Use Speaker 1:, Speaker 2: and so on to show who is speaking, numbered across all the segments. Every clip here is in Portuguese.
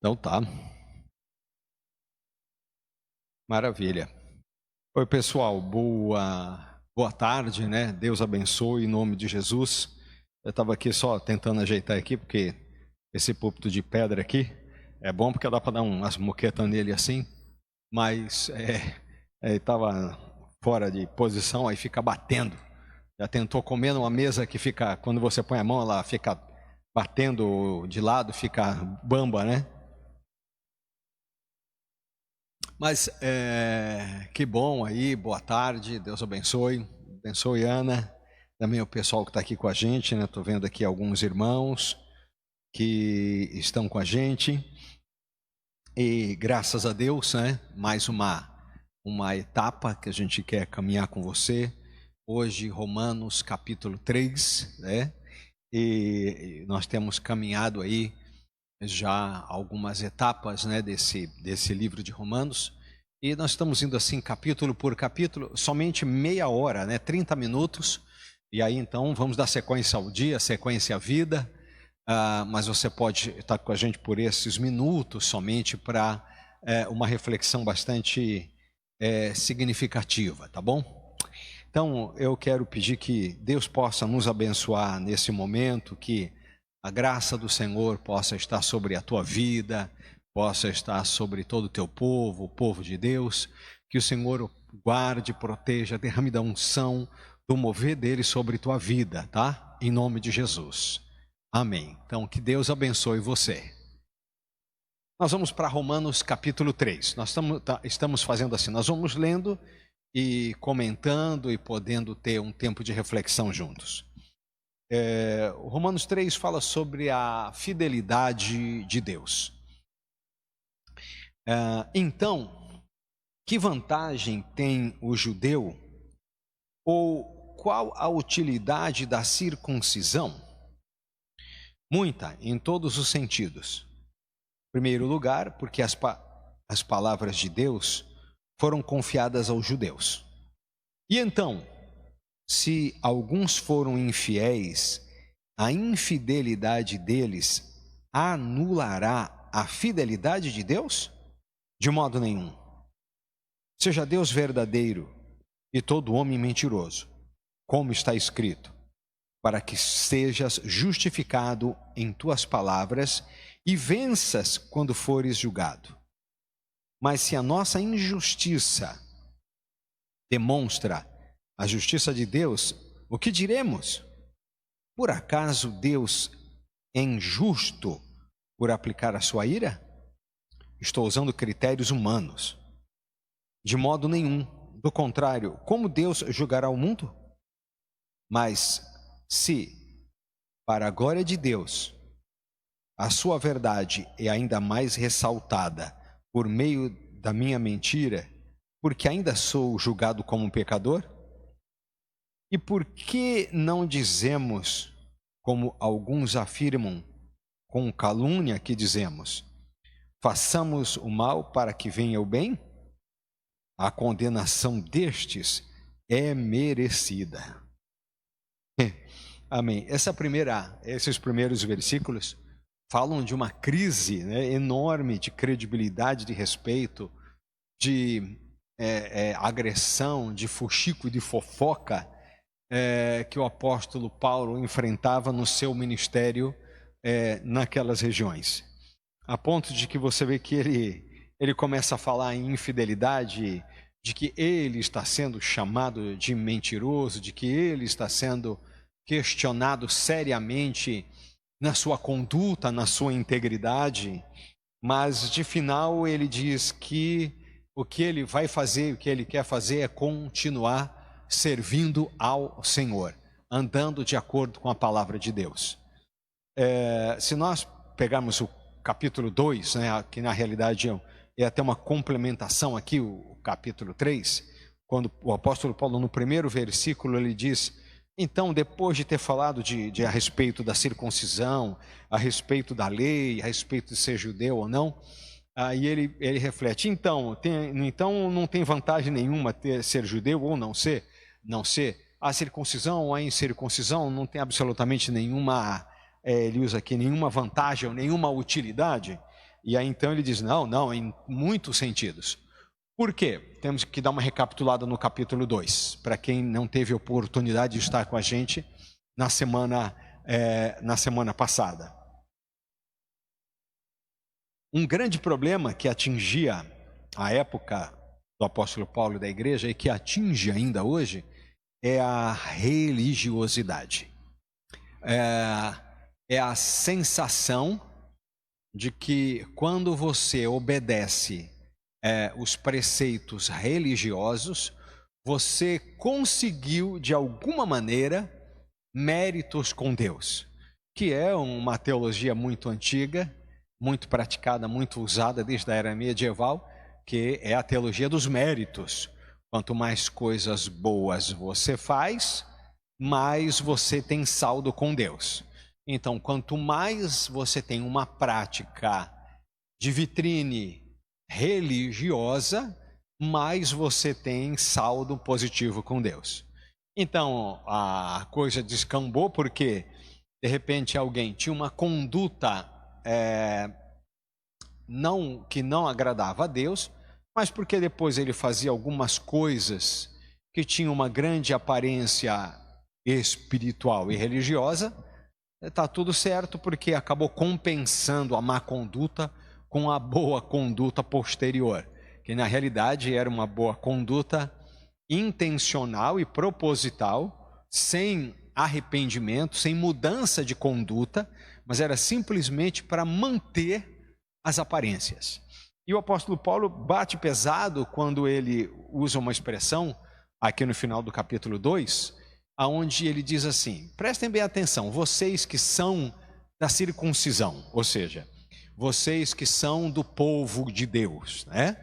Speaker 1: Então tá. Maravilha. Oi, pessoal. Boa tarde, né? Deus abençoe em nome de Jesus. Eu estava aqui só tentando ajeitar aqui, porque esse púlpito de pedra aqui é bom porque dá para dar umas moquetas nele assim, mas estava fora de posição, aí fica batendo. Já tentou comer numa mesa que fica, quando você põe a mão, ela fica batendo de lado, fica bamba, né? Mas que bom aí, boa tarde, Deus abençoe. Abençoe, Ana, também o pessoal que está aqui com a gente, né? Estou vendo aqui alguns irmãos que estão com a gente. E graças a Deus, né? Mais uma etapa que a gente quer caminhar com você. Hoje, Romanos capítulo 3, né? E nós temos caminhado aí já algumas etapas, né, desse livro de Romanos, e nós estamos indo assim capítulo por capítulo, somente meia hora, né, 30 minutos, e aí então vamos dar sequência ao dia, sequência à vida, mas você pode estar com a gente por esses minutos somente para uma reflexão bastante significativa, tá bom? Então eu quero pedir que Deus possa nos abençoar nesse momento, que a graça do Senhor possa estar sobre a tua vida, possa estar sobre todo o teu povo, o povo de Deus, que o Senhor guarde, proteja, derrame da unção, do mover dele sobre tua vida, tá? Em nome de Jesus. Amém. Então, que Deus abençoe você. Nós vamos para Romanos capítulo 3. Nós estamos fazendo assim, nós vamos lendo e comentando e podendo ter um tempo de reflexão juntos. O Romanos 3 fala sobre a fidelidade de Deus. Então, que vantagem tem o judeu? Ou qual a utilidade da circuncisão? Muita, em todos os sentidos. Em primeiro lugar, porque as palavras de Deus foram confiadas aos judeus. E então, se alguns foram infiéis, a infidelidade deles anulará a fidelidade de Deus? De modo nenhum. Seja Deus verdadeiro e todo homem mentiroso, como está escrito, para que sejas justificado em tuas palavras e venças quando fores julgado. Mas se a nossa injustiça demonstra a justiça de Deus, o que diremos? Por acaso Deus é injusto por aplicar a sua ira? Estou usando critérios humanos. De modo nenhum. Do contrário, como Deus julgará o mundo? Mas se, para a glória de Deus, a sua verdade é ainda mais ressaltada por meio da minha mentira, porque ainda sou julgado como um pecador? E por que não dizemos, como alguns afirmam, com calúnia que dizemos, façamos o mal para que venha o bem? A condenação destes é merecida. Amém. Esses primeiros versículos falam de uma crise, né, enorme de credibilidade, de respeito, de agressão, de fuxico e de fofoca que o apóstolo Paulo enfrentava no seu ministério naquelas regiões. A ponto de que você vê que ele começa a falar em infidelidade, de que ele está sendo chamado de mentiroso, de que ele está sendo questionado seriamente na sua conduta, na sua integridade, mas de final ele diz que o que ele vai fazer, o que ele quer fazer é continuar servindo ao Senhor, andando de acordo com a palavra de Deus. Se nós pegarmos o capítulo 2, né, que na realidade é até uma complementação aqui, o capítulo 3, quando o apóstolo Paulo no primeiro versículo ele diz, então depois de ter falado a respeito da circuncisão, a respeito da lei, a respeito de ser judeu ou não, aí ele reflete, então não tem vantagem nenhuma ser judeu ou não ser, a circuncisão ou a incircuncisão não tem absolutamente nenhuma, ele usa aqui, nenhuma vantagem ou nenhuma utilidade. E aí então ele diz, não, em muitos sentidos. Por quê? Temos que dar uma recapitulada no capítulo 2, para quem não teve oportunidade de estar com a gente na semana passada. Um grande problema que atingia a época do apóstolo Paulo e da igreja, e que atinge ainda hoje, é a religiosidade. É a sensação de que quando você obedece os preceitos religiosos, você conseguiu, de alguma maneira, méritos com Deus, que é uma teologia muito antiga, muito praticada, muito usada desde a era medieval, que é a teologia dos méritos. Quanto mais coisas boas você faz, mais você tem saldo com Deus. Então, quanto mais você tem uma prática de vitrine religiosa, mais você tem saldo positivo com Deus. Então, a coisa descambou porque, de repente, alguém tinha uma conduta que não agradava a Deus, mas porque depois ele fazia algumas coisas que tinham uma grande aparência espiritual e religiosa, está tudo certo, porque acabou compensando a má conduta com a boa conduta posterior, que na realidade era uma boa conduta intencional e proposital, sem arrependimento, sem mudança de conduta, mas era simplesmente para manter as aparências. E o apóstolo Paulo bate pesado quando ele usa uma expressão, aqui no final do capítulo 2, onde ele diz assim, prestem bem atenção, vocês que são da circuncisão, ou seja, vocês que são do povo de Deus, né?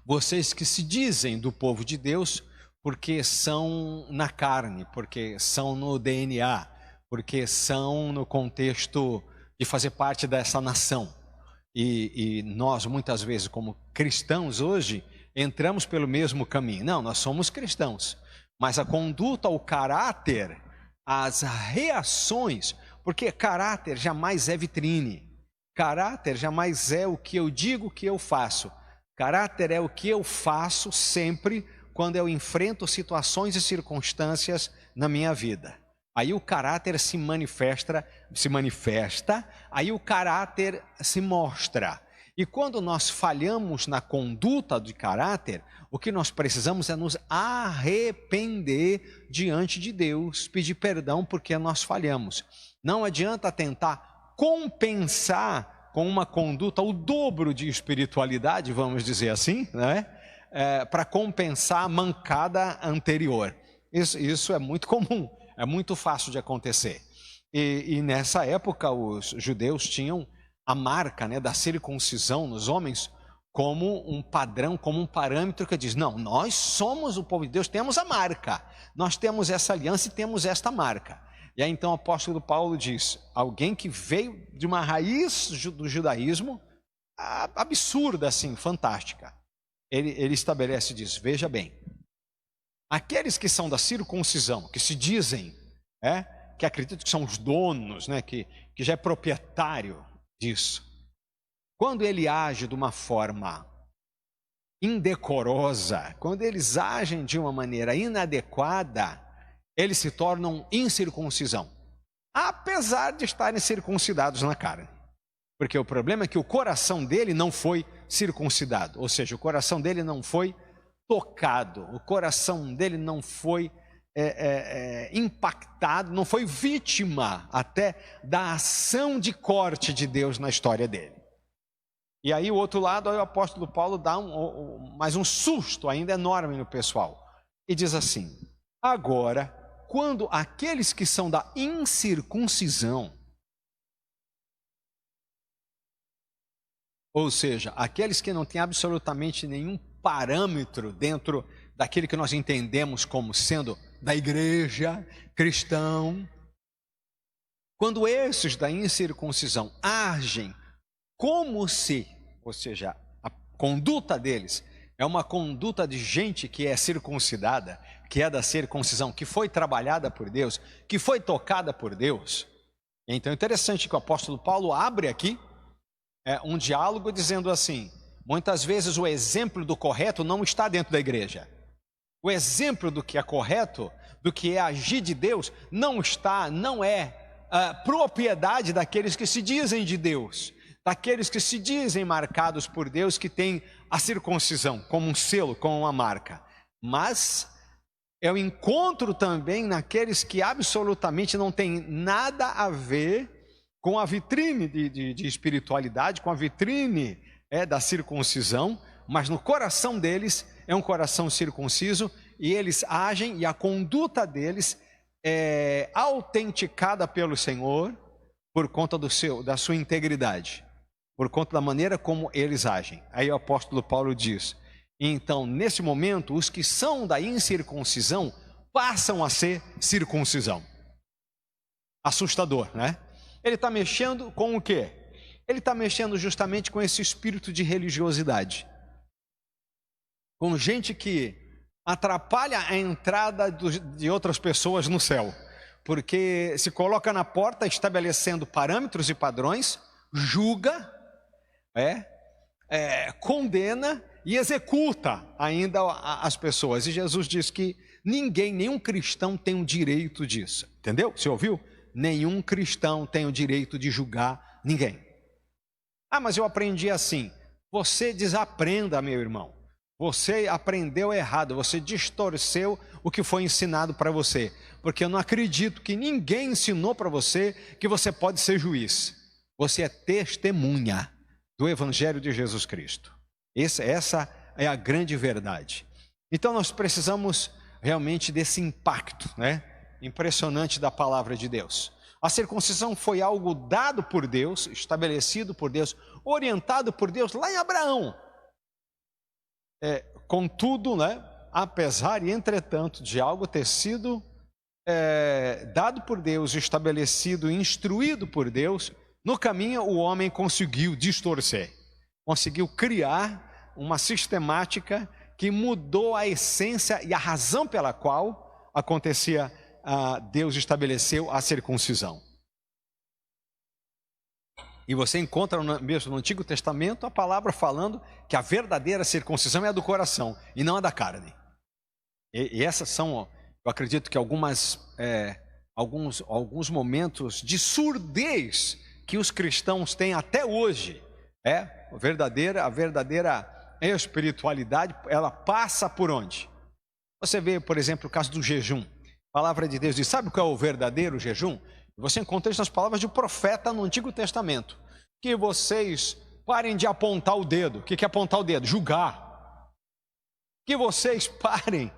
Speaker 1: Vocês que se dizem do povo de Deus porque são na carne, porque são no DNA, porque são no contexto de fazer parte dessa nação. E nós, muitas vezes, como cristãos hoje, entramos pelo mesmo caminho. Não, nós somos cristãos, mas a conduta, o caráter, as reações, porque caráter jamais é vitrine, caráter jamais é o que eu digo que eu faço, caráter é o que eu faço sempre quando eu enfrento situações e circunstâncias na minha vida. Aí o caráter se manifesta, aí o caráter se mostra. E quando nós falhamos na conduta de caráter, o que nós precisamos é nos arrepender diante de Deus, pedir perdão porque nós falhamos. Não adianta tentar compensar com uma conduta o dobro de espiritualidade, vamos dizer assim, né? Para compensar a mancada anterior. Isso é muito comum. É muito fácil de acontecer. E nessa época os judeus tinham a marca, né, da circuncisão nos homens como um padrão, como um parâmetro que diz, não, nós somos o povo de Deus, temos a marca, nós temos essa aliança e temos esta marca. E aí então o apóstolo Paulo diz, alguém que veio de uma raiz do judaísmo absurda assim, fantástica. Ele estabelece e diz, veja bem, aqueles que são da circuncisão, que se dizem, que acreditam que são os donos, né, que já é proprietário disso, quando ele age de uma forma indecorosa, quando eles agem de uma maneira inadequada, eles se tornam incircuncisão, apesar de estarem circuncidados na carne. Porque o problema é que o coração dele não foi circuncidado, ou seja, o coração dele não foi tocado, o coração dele não foi impactado, não foi vítima até da ação de corte de Deus na história dele. E aí o outro lado, aí o apóstolo Paulo dá mais um susto ainda enorme no pessoal. E diz assim, agora, quando aqueles que são da incircuncisão, ou seja, aqueles que não têm absolutamente nenhum parâmetro dentro daquele que nós entendemos como sendo da igreja, cristão, quando esses da incircuncisão agem como se, ou seja, a conduta deles é uma conduta de gente que é circuncidada, que é da circuncisão, que foi trabalhada por Deus, que foi tocada por Deus. Então é interessante que o apóstolo Paulo abre aqui um diálogo dizendo assim: muitas vezes o exemplo do correto não está dentro da igreja. O exemplo do que é correto, do que é agir de Deus, não é propriedade daqueles que se dizem de Deus, daqueles que se dizem marcados por Deus, que têm a circuncisão como um selo, como uma marca. Mas eu encontro também naqueles que absolutamente não têm nada a ver com a vitrine de espiritualidade, com a vitrine da circuncisão, mas no coração deles é um coração circunciso, e eles agem, e a conduta deles é autenticada pelo Senhor por conta da sua integridade, por conta da maneira como eles agem. Aí o apóstolo Paulo diz: então, nesse momento, os que são da incircuncisão passam a ser circuncisão. Assustador, né? Ele está mexendo com o quê? Ele está mexendo justamente com esse espírito de religiosidade, com gente que atrapalha a entrada de outras pessoas no céu, porque se coloca na porta estabelecendo parâmetros e padrões, julga, condena e executa ainda as pessoas. E Jesus diz que nenhum cristão tem o direito disso, entendeu? Você ouviu? Nenhum cristão tem o direito de julgar ninguém. Ah, mas eu aprendi assim. Você desaprenda, meu irmão. Você aprendeu errado, você distorceu o que foi ensinado para você, porque eu não acredito que ninguém ensinou para você que você pode ser juiz. Você é testemunha do Evangelho de Jesus Cristo. Essa é a grande verdade. Então nós precisamos realmente desse impacto, impressionante da palavra de Deus. A circuncisão foi algo dado por Deus, estabelecido por Deus, orientado por Deus lá em Abraão. Contudo, apesar e entretanto de algo ter sido dado por Deus, estabelecido, instruído por Deus, no caminho o homem conseguiu distorcer, conseguiu criar uma sistemática que mudou a essência e a razão pela qual acontecia, Deus estabeleceu a circuncisão. E você encontra mesmo no Antigo Testamento a palavra falando que a verdadeira circuncisão é a do coração e não a da carne. E essas são, eu acredito que alguns momentos de surdez que os cristãos têm até hoje. A verdadeira espiritualidade, ela passa por onde? Você vê, por exemplo, o caso do jejum. A palavra de Deus diz: sabe qual é o verdadeiro jejum? Você encontra isso nas palavras de um profeta no Antigo Testamento. Que vocês parem de apontar o dedo. O que é apontar o dedo? Julgar. Que vocês parem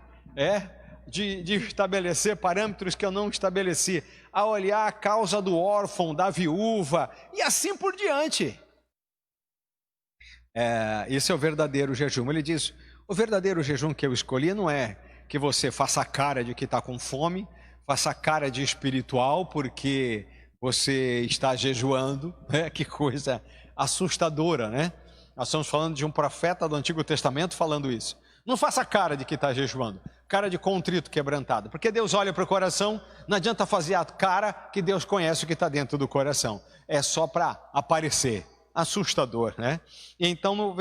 Speaker 1: de estabelecer parâmetros que eu não estabeleci, a olhar a causa do órfão, da viúva e assim por diante. Esse é o verdadeiro jejum. Ele diz: o verdadeiro jejum que eu escolhi não é que você faça a cara de que está com fome, faça a cara de espiritual porque você está jejuando, que coisa assustadora, Nós estamos falando de um profeta do Antigo Testamento falando isso. Não faça cara de que está jejuando, cara de contrito, quebrantado, porque Deus olha para o coração. Não adianta fazer a cara que Deus conhece o que está dentro do coração, é só para aparecer. Assustador, E então no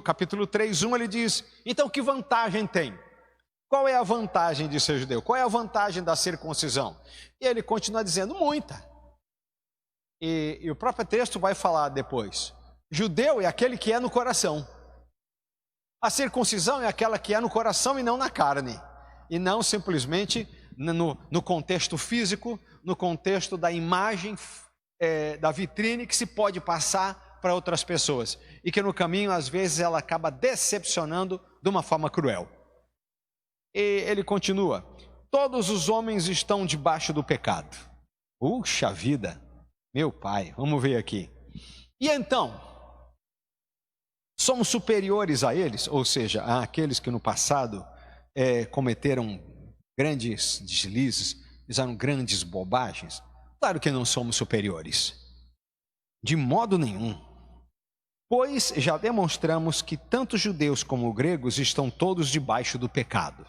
Speaker 1: capítulo 3:1 ele diz: então que vantagem tem? Qual é a vantagem de ser judeu? Qual é a vantagem da circuncisão? E ele continua dizendo: muita. E o próprio texto vai falar depois: judeu é aquele que é no coração. A circuncisão é aquela que é no coração e não na carne, e não simplesmente no contexto físico, no contexto da imagem, da vitrine que se pode passar para outras pessoas, e que no caminho às vezes ela acaba decepcionando de uma forma cruel. E ele continua: todos os homens estão debaixo do pecado. Puxa vida, meu pai, vamos ver aqui. E então, somos superiores a eles, ou seja, àqueles que no passado cometeram grandes deslizes, fizeram grandes bobagens? Claro que não somos superiores, de modo nenhum. Pois já demonstramos que tanto judeus como gregos estão todos debaixo do pecado.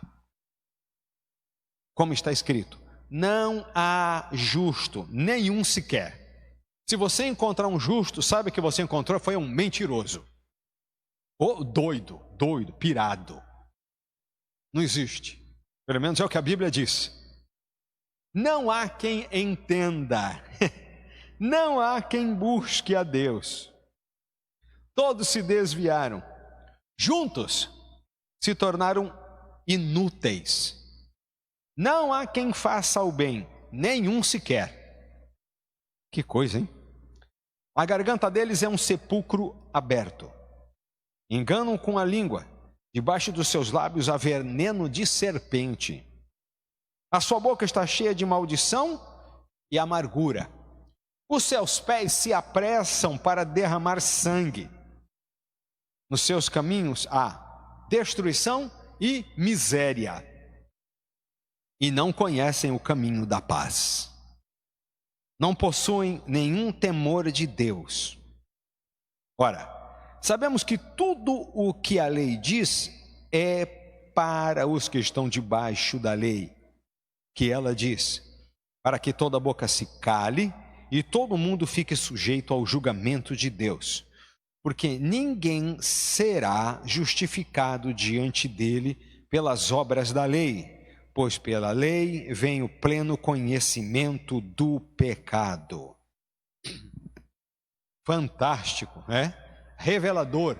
Speaker 1: Como está escrito: não há justo, nenhum sequer. Se você encontrar um justo, sabe que você encontrou foi um mentiroso. Ou doido, pirado. Não existe. Pelo menos é o que a Bíblia diz. Não há quem entenda. Não há quem busque a Deus. Todos se desviaram. Juntos se tornaram inúteis. Não há quem faça o bem, nenhum sequer. Que coisa, hein? A garganta deles é um sepulcro aberto. Enganam com a língua. Debaixo dos seus lábios há veneno de serpente. A sua boca está cheia de maldição e amargura. Os seus pés se apressam para derramar sangue. Nos seus caminhos há destruição e miséria. E não conhecem o caminho da paz. Não possuem nenhum temor de Deus. Ora, sabemos que tudo o que a lei diz é para os que estão debaixo da lei, que ela diz, para que toda boca se cale e todo mundo fique sujeito ao julgamento de Deus, porque ninguém será justificado diante dele pelas obras da lei, pois pela lei vem o pleno conhecimento do pecado. Fantástico, né? Revelador,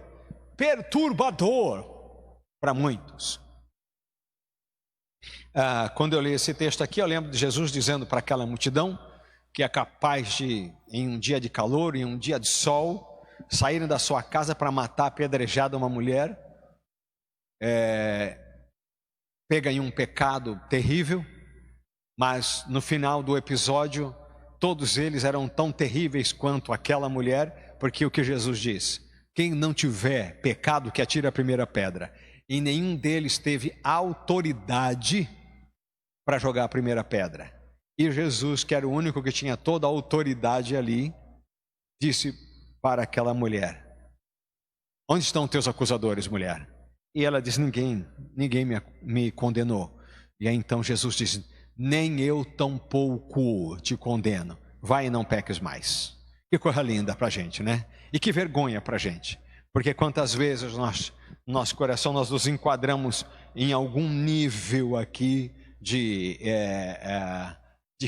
Speaker 1: perturbador para muitos. Quando eu leio esse texto aqui, eu lembro de Jesus dizendo para aquela multidão que é capaz de, em um dia de calor, em um dia de sol, saírem da sua casa para matar apedrejada uma mulher, pega em um pecado terrível, mas no final do episódio, todos eles eram tão terríveis quanto aquela mulher, porque o que Jesus diz? Quem não tiver pecado, que atire a primeira pedra. E nenhum deles teve autoridade para jogar a primeira pedra. E Jesus, que era o único que tinha toda a autoridade ali, disse para aquela mulher: onde estão teus acusadores, mulher? E ela diz: ninguém me condenou. E aí então Jesus diz: nem eu tampouco te condeno. Vai e não peques mais. Que coisa linda para a gente, né? E que vergonha para a gente. Porque quantas vezes nosso coração nós nos enquadramos em algum nível aqui de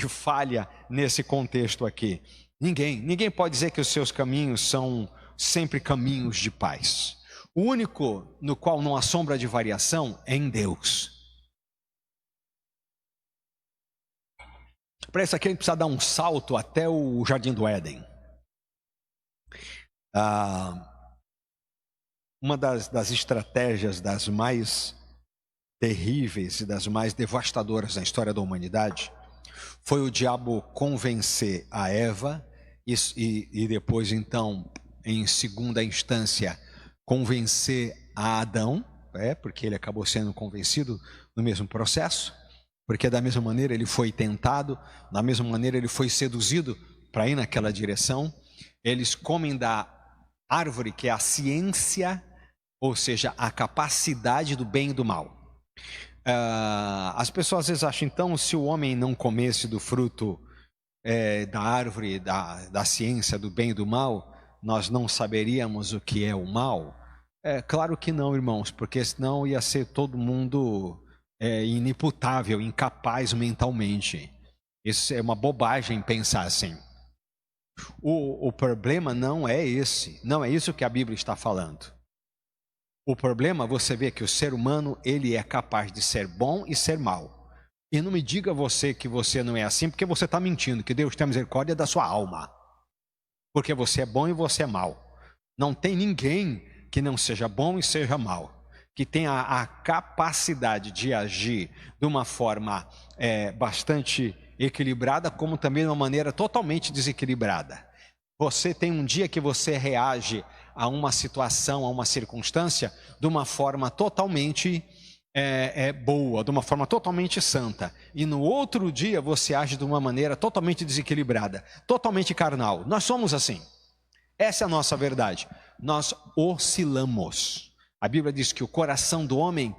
Speaker 1: falha nesse contexto aqui. Ninguém pode dizer que os seus caminhos são sempre caminhos de paz. O único no qual não há sombra de variação é em Deus. Para isso aqui a gente precisa dar um salto até o Jardim do Éden. Uma das estratégias das mais terríveis e das mais devastadoras na história da humanidade foi o diabo convencer a Eva e depois então, em segunda instância, convencer a Adão, porque ele acabou sendo convencido no mesmo processo, porque da mesma maneira ele foi tentado, da mesma maneira ele foi seduzido para ir naquela direção. Eles comem da árvore que é a ciência, ou seja, a capacidade do bem e do mal. As pessoas às vezes acham, então, se o homem não comesse do fruto da árvore, da ciência do bem e do mal, nós não saberíamos o que é o mal? Claro que não, irmãos, porque senão ia ser todo mundo inimputável, incapaz mentalmente. Isso é uma bobagem pensar assim. O problema não é esse, não é isso que a Bíblia está falando. O problema, você vê que o ser humano, ele é capaz de ser bom e ser mal. E não me diga você que você não é assim, porque você está mentindo, que Deus tem misericórdia da sua alma. Porque você é bom e você é mal. Não tem ninguém que não seja bom e seja mal, que tenha a capacidade de agir de uma forma bastante equilibrada, como também de uma maneira totalmente desequilibrada. Você tem um dia que você reage a uma situação, a uma circunstância, de uma forma totalmente boa, de uma forma totalmente santa. E no outro dia você age de uma maneira totalmente desequilibrada, totalmente carnal. Nós somos assim. Essa é a nossa verdade. Nós oscilamos. A Bíblia diz que o coração do homem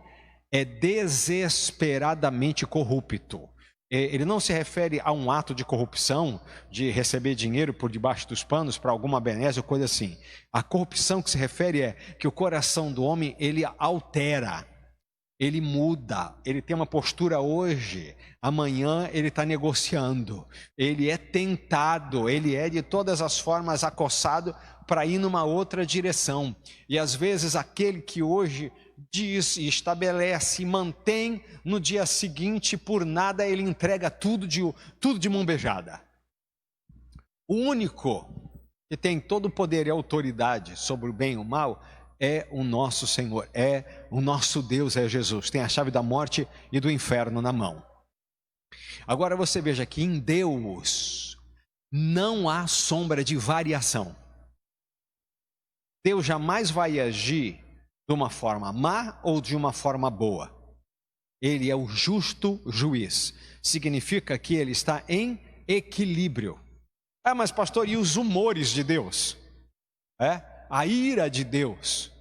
Speaker 1: é desesperadamente corrupto. Ele não se refere a um ato de corrupção, de receber dinheiro por debaixo dos panos para alguma benesse ou coisa assim. A corrupção que se refere é que o coração do homem, ele altera, ele muda, ele tem uma postura hoje, amanhã ele está negociando, ele é tentado, ele é de todas as formas acossado para ir numa outra direção. E às vezes aquele que hoje diz e estabelece e mantém, no dia seguinte, por nada ele entrega tudo de mão beijada. O único que tem todo o poder e autoridade sobre o bem e o mal é o nosso Senhor, é o nosso Deus, é Jesus. Tem a chave da morte e do inferno na mão. Agora você veja que em Deus não há sombra de variação. Deus jamais vai agir de uma forma má ou de uma forma boa. Ele é o justo juiz. Significa que ele está em equilíbrio. Mas pastor, e os humores de Deus? A ira de Deus.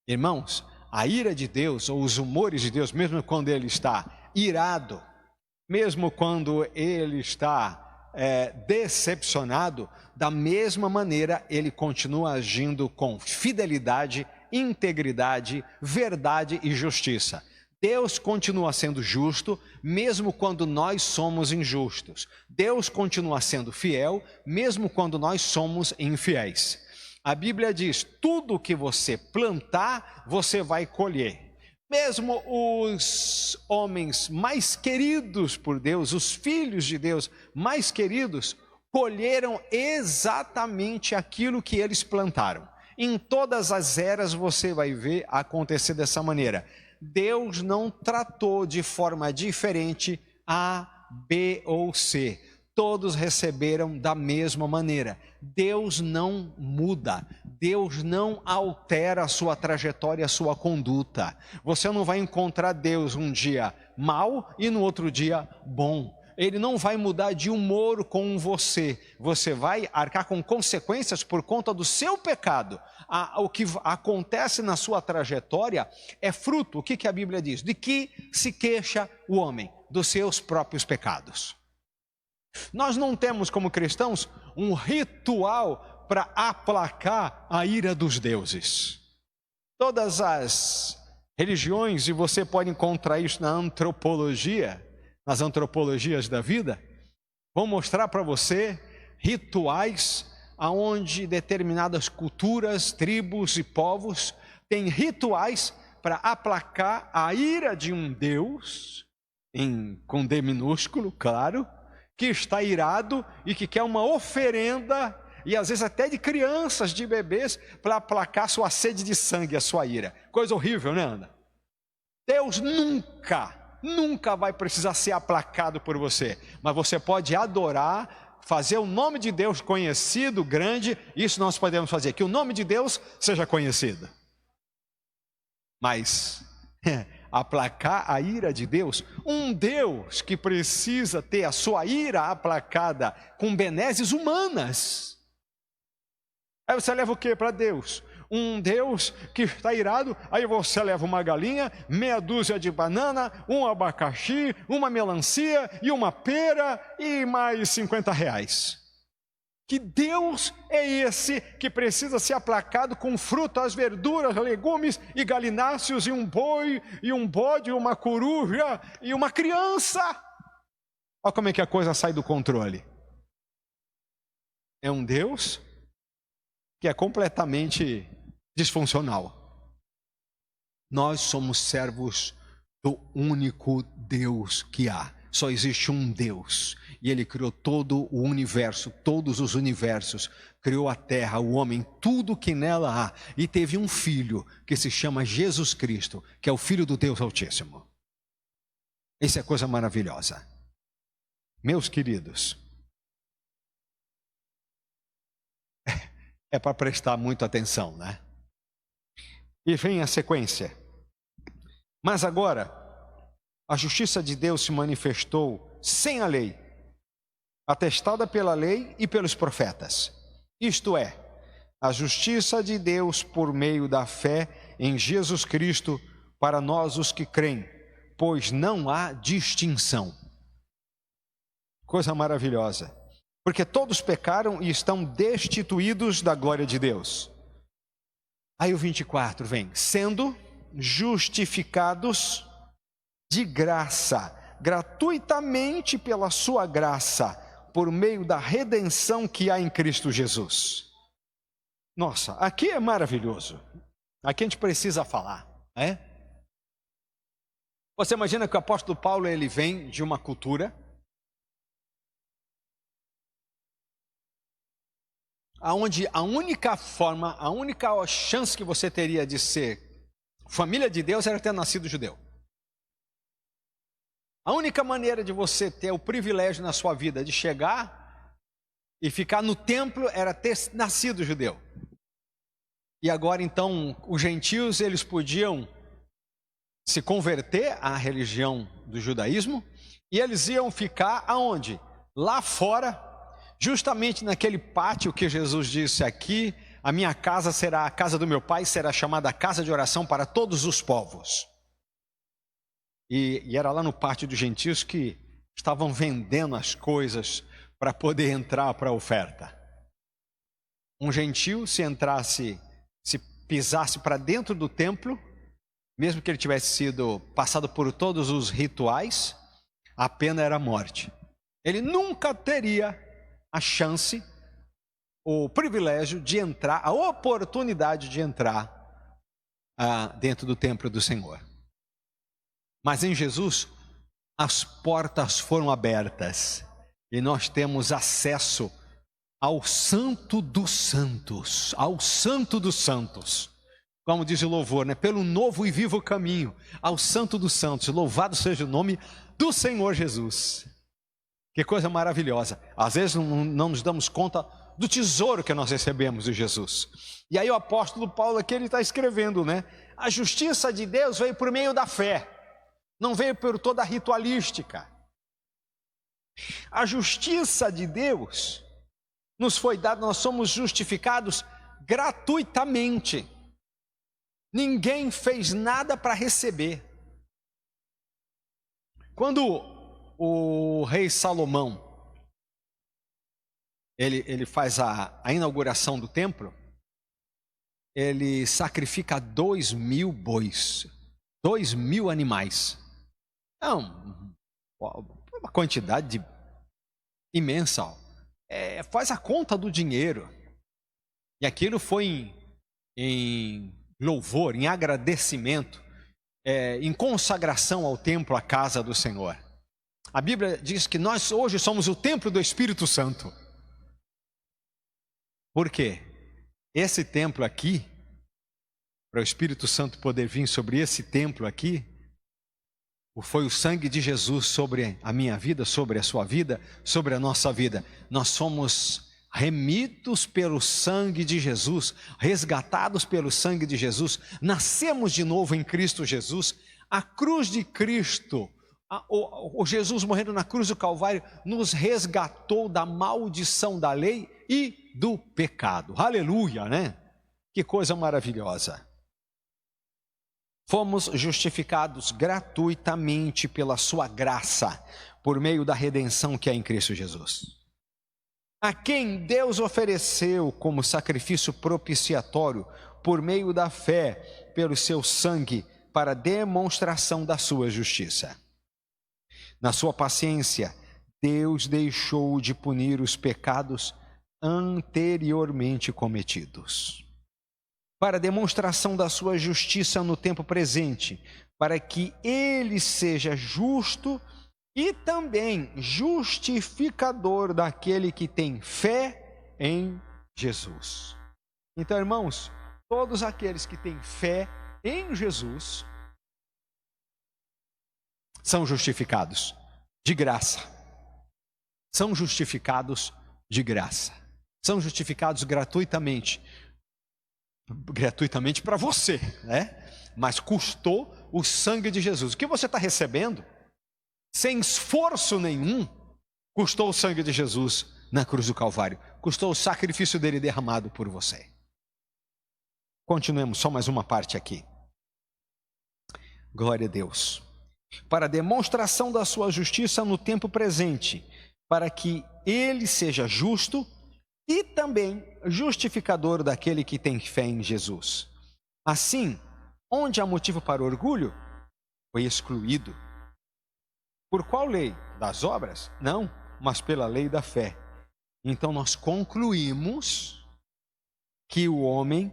Speaker 1: Irmãos, a ira de Deus ou os humores de Deus, mesmo quando ele está irado, mesmo quando ele está decepcionado, da mesma maneira ele continua agindo com fidelidade, integridade, verdade e justiça. Deus continua sendo justo, mesmo quando nós somos injustos. Deus continua sendo fiel, mesmo quando nós somos infiéis. A Bíblia diz, tudo que você plantar, você vai colher. Mesmo os homens mais queridos por Deus, os filhos de Deus mais queridos, colheram exatamente aquilo que eles plantaram. Em todas as eras você vai ver acontecer dessa maneira. Deus não tratou de forma diferente A, B ou C. Todos receberam da mesma maneira. Deus não muda, Deus não altera a sua trajetória, a sua conduta. Você não vai encontrar Deus um dia mal e no outro dia bom. Ele não vai mudar de humor com você. Você vai arcar com consequências por conta do seu pecado. O que acontece na sua trajetória é fruto, o que a Bíblia diz? De que se queixa o homem? Dos seus próprios pecados. Nós não temos como cristãos um ritual para aplacar a ira dos deuses. Todas as religiões, e você pode encontrar isso na antropologia, nas antropologias da vida, vão mostrar para você rituais onde determinadas culturas, tribos e povos têm rituais para aplacar a ira de um Deus, com D minúsculo, claro, que está irado e que quer uma oferenda, e às vezes até de crianças, de bebês, para aplacar sua sede de sangue, a sua ira. Coisa horrível, né, Ana? Deus nunca vai precisar ser aplacado por você, mas você pode adorar, fazer o nome de Deus conhecido, grande, isso nós podemos fazer, que o nome de Deus seja conhecido. Mas aplacar a ira de Deus, um Deus que precisa ter a sua ira aplacada com benesses humanas. Aí você leva o que para Deus? Um Deus que está irado, aí você leva uma galinha, meia dúzia de banana, um abacaxi, uma melancia e uma pera e mais R$50. Que Deus é esse que precisa ser aplacado com frutas, verduras, legumes e galináceos e um boi, e um bode, uma coruja e uma criança? Olha como é que a coisa sai do controle. É um Deus que é completamente disfuncional. Nós somos servos do único Deus que há. Só existe um Deus, e Ele criou todo o universo, todos os universos, criou a terra, o homem, tudo que nela há, e teve um filho que se chama Jesus Cristo, que é o Filho do Deus Altíssimo. Isso é coisa maravilhosa. Meus queridos, é para prestar muita atenção, né? E vem a sequência. Mas agora, a justiça de Deus se manifestou sem a lei, atestada pela lei e pelos profetas. Isto é, a justiça de Deus por meio da fé em Jesus Cristo para nós os que creem, pois não há distinção. Coisa maravilhosa. Porque todos pecaram e estão destituídos da glória de Deus. Aí o 24 vem, sendo justificados de graça, gratuitamente pela sua graça, por meio da redenção que há em Cristo Jesus. Nossa, aqui é maravilhoso. Aqui a gente precisa falar, né? Você imagina que o apóstolo Paulo, ele vem de uma cultura onde a única forma, a única chance que você teria de ser família de Deus era ter nascido judeu. A única maneira de você ter o privilégio na sua vida de chegar e ficar no templo era ter nascido judeu. E agora então os gentios, eles podiam se converter à religião do judaísmo e eles iam ficar aonde? Lá fora, justamente naquele pátio que Jesus disse aqui, a minha casa será a casa do meu pai, será chamada casa de oração para todos os povos. E era lá no pátio dos gentios que estavam vendendo as coisas para poder entrar para a oferta. Um gentio, se entrasse, se pisasse para dentro do templo, mesmo que ele tivesse sido passado por todos os rituais, a pena era a morte. Ele nunca teria a chance, o privilégio de entrar, a oportunidade de entrar dentro do templo do Senhor. Mas em Jesus, as portas foram abertas e nós temos acesso ao Santo dos Santos, ao Santo dos Santos. Como diz o louvor, né? Pelo novo e vivo caminho, ao Santo dos Santos. Louvado seja o nome do Senhor Jesus. Que coisa maravilhosa. Às vezes não nos damos conta do tesouro que nós recebemos de Jesus. E aí o apóstolo Paulo aqui, ele está escrevendo, né? A justiça de Deus veio por meio da fé. Não veio por toda a ritualística. A justiça de Deus nos foi dada, nós somos justificados gratuitamente. Ninguém fez nada para receber. Quando o rei Salomão, ele faz a inauguração do templo, ele sacrifica 2.000 bois, 2.000 animais. É uma quantidade imensa. Faz a conta do dinheiro. E aquilo foi em louvor, em agradecimento, em consagração ao templo, à casa do Senhor. A Bíblia diz que nós hoje somos o templo do Espírito Santo. Por quê? Esse templo aqui, para o Espírito Santo poder vir sobre esse templo aqui, foi o sangue de Jesus sobre a minha vida, sobre a sua vida, sobre a nossa vida. Nós somos remidos pelo sangue de Jesus, resgatados pelo sangue de Jesus, nascemos de novo em Cristo Jesus. A cruz de Cristo, o Jesus morrendo na cruz do Calvário, nos resgatou da maldição da lei e do pecado. Aleluia, né? Que coisa maravilhosa. Fomos justificados gratuitamente pela sua graça, por meio da redenção que há em Cristo Jesus, a quem Deus ofereceu como sacrifício propiciatório, por meio da fé, pelo seu sangue, para demonstração da sua justiça. Na sua paciência, Deus deixou de punir os pecados anteriormente cometidos, para demonstração da sua justiça no tempo presente, para que ele seja justo e também justificador daquele que tem fé em Jesus. Então, irmãos, todos aqueles que têm fé em Jesus são justificados de graça. São justificados de graça. São justificados gratuitamente. Gratuitamente para você, né? Mas custou o sangue de Jesus. O que você está recebendo, sem esforço nenhum, custou o sangue de Jesus na cruz do Calvário. Custou o sacrifício dele derramado por você. Continuemos, só mais uma parte aqui. Glória a Deus. Para demonstração da sua justiça no tempo presente, para que ele seja justo e também justificador daquele que tem fé em Jesus. Assim, onde há motivo para orgulho, foi excluído. Por qual lei? Das obras? Não, mas pela lei da fé. Então nós concluímos que o homem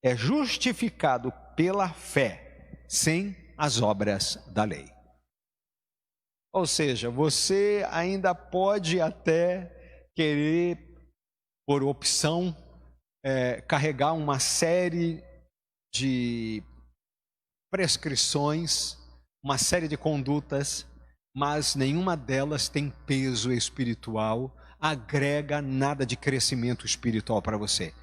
Speaker 1: é justificado pela fé, sem as obras da lei. Ou seja, você ainda pode até querer, por opção, carregar uma série de prescrições, uma série de condutas, mas nenhuma delas tem peso espiritual, agrega nada de crescimento espiritual para você.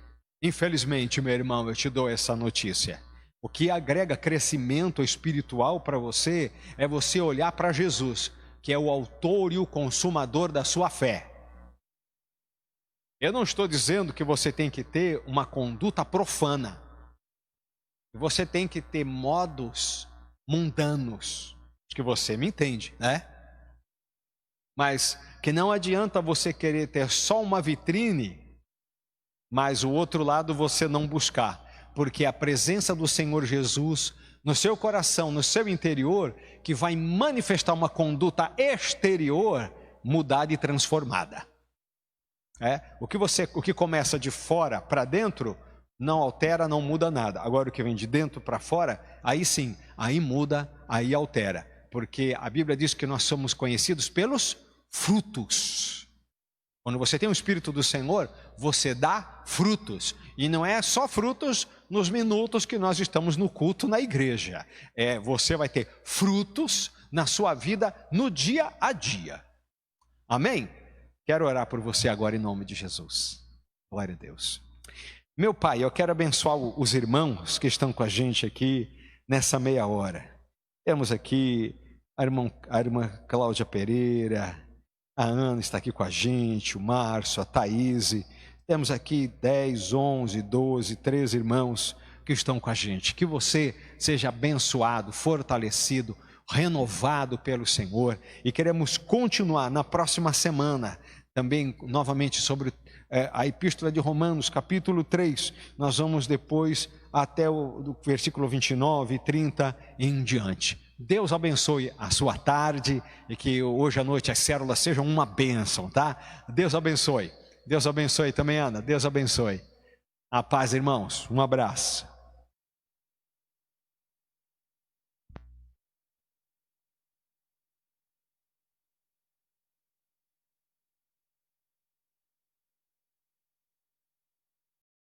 Speaker 1: Infelizmente, meu irmão, eu te dou essa notícia. O que agrega crescimento espiritual para você é você olhar para Jesus, que é o autor e o consumador da sua fé. Eu não estou dizendo que você tem que ter uma conduta profana. Você tem que ter modos mundanos. Acho que você me entende, né? Mas que não adianta você querer ter só uma vitrine, mas o outro lado você não buscar. Porque a presença do Senhor Jesus no seu coração, no seu interior, que vai manifestar uma conduta exterior mudada e transformada. O que começa de fora para dentro não altera, não muda nada. Agora o que vem de dentro para fora, aí sim, aí muda, aí altera. Porque a Bíblia diz que nós somos conhecidos pelos frutos. Quando você tem o Espírito do Senhor, você dá frutos. E não é só frutos nos minutos que nós estamos no culto na igreja. Você vai ter frutos na sua vida no dia a dia. Amém? Quero orar por você agora em nome de Jesus. Glória a Deus. Meu Pai, eu quero abençoar os irmãos que estão com a gente aqui nessa meia hora. Temos aqui a irmã Cláudia Pereira, a Ana está aqui com a gente, o Márcio, a Thaís. Temos aqui 10, 11, 12, 13 irmãos que estão com a gente. Que você seja abençoado, fortalecido, renovado pelo Senhor. E queremos continuar na próxima semana, também novamente sobre a Epístola de Romanos, capítulo 3. Nós vamos depois até o versículo 29 e 30 em diante. Deus abençoe a sua tarde e que hoje à noite as células sejam uma bênção, tá? Deus abençoe. Deus abençoe também, Ana. Deus abençoe. A paz, irmãos. Um abraço.